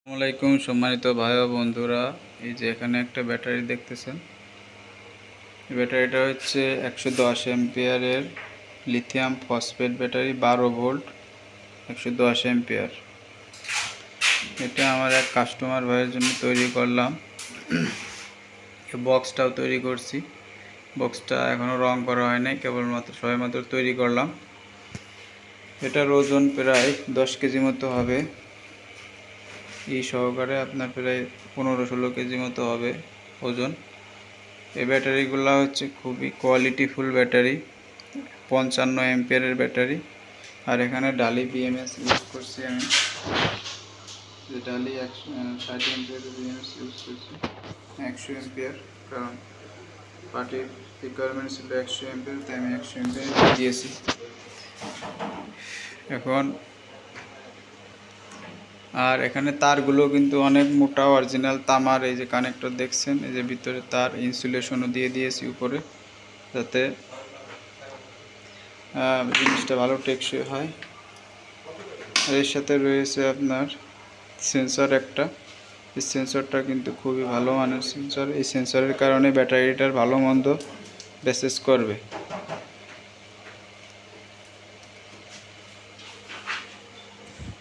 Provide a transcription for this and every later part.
আসসালামাইকুম সম্মানিত ভাই ও বন্ধুরা, এই যে এখানে একটা ব্যাটারি দেখতেছেন। এই ব্যাটারিটা হচ্ছে 110 এম্পিয়ারের lithium phosphate battery, 12 volt, 110 ampere. এটা আমার এক কাস্টমার ভাইয়ের জন্য তৈরি করলাম। এই বক্সটাও তৈরি করছি। বক্সটা এখনও রং করা হয় নাই, কেবলমাত্র সবেমাত্র তৈরি করলাম। এটার ওজন প্রায় 10 কেজি মতো হবে। এই সহকারে আপনার প্রায় 15-16 কেজি মতো হবে ওজন। এই ব্যাটারিগুলো হচ্ছে খুবই কোয়ালিটিফুল ব্যাটারি, 55 এম্পিয়ারের ব্যাটারি। আর এখানে ডালি বিএমএস ইউজ করছি আমি, যে ডালি 60 এম্পিয়ারের বিএমএস ইউজ করছি, 100 এম্পিয়ার, কারণ পার্টির রিকোয়ারমেন্ট ছিল 100 এম্পিয়ার, তাই আমি 100 এম্পিয়ার দিয়েছি। এখন আর এখানে তারগুলো কিন্তু অনেক মোটা অরিজিনাল তামার। এই যে কানেক্টর দেখছেন, এই যে ভিতরে তার ইনসুলেশনও দিয়ে দিয়েছি উপরে, যাতে জিনিসটা ভালো টেকসই হয়। এর সাথে রয়েছে আপনার সেন্সর একটা। এই সেন্সরটা কিন্তু খুবই ভালো মানের সেন্সর। এই সেন্সরের কারণে ব্যাটারিটার ভালো মন্দ মেসেজ করবে।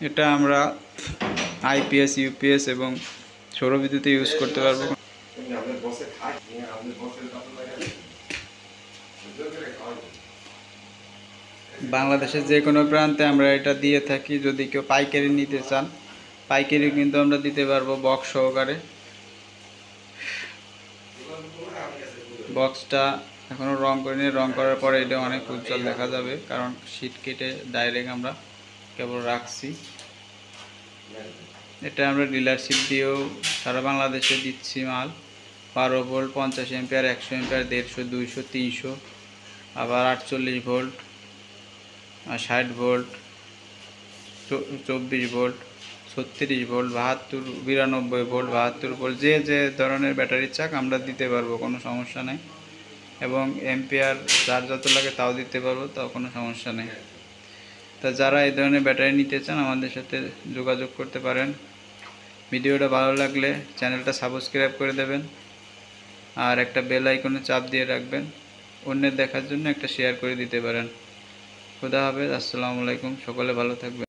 এটা আমরা আইপিএস, ইউপিএস এবং সৌরবিদ্যুতে ইউজ করতে পারবো। বাংলাদেশের যে কোনো প্রান্তে আমরা এটা দিয়ে থাকি। যদি কেউ পাইকারি নিতে চান, পাইকারি কিন্তু আমরা দিতে পারবো বক্স সহকারে। বক্সটা এখনও রং করিনি, রং করার পরে এটা অনেক উজ্জ্বল দেখা যাবে, কারণ শীট কেটে ডাইরেক্ট আমরা কেবল রাখছি। এটা আমরা ডিলারশিপ দিয়েও সারা বাংলাদেশে দিচ্ছি মাল। 12 ভোল্ট, 50 এম্পিয়ার, 100 এম্পিয়ার, 150, 200, 300, আবার 48 volt, 60 volt, 24 volt, 36 volt, 72, 92 volt, 72 volt, যে যে ধরনের ব্যাটারি চাক আমরা দিতে পারবো, কোনো সমস্যা নেই। এবং এম্পিয়ার যার যত লাগে তাও দিতে পারবো, তাও কোনো সমস্যা নেই। তা যারা এই ধরনের ব্যাটারি নিতে চান আমাদের সাথে যোগাযোগ করতে পারেন। ভিডিওটা ভালো লাগলে চ্যানেলটা সাবস্ক্রাইব করে দেবেন, আর একটা বেল আইকনে চাপ দিয়ে রাখবেন। অন্যের দেখার জন্য একটা শেয়ার করে দিতে পারেন। খোদা হাফেজ, আসসালামু আলাইকুম, সকলে ভালো থাকবেন।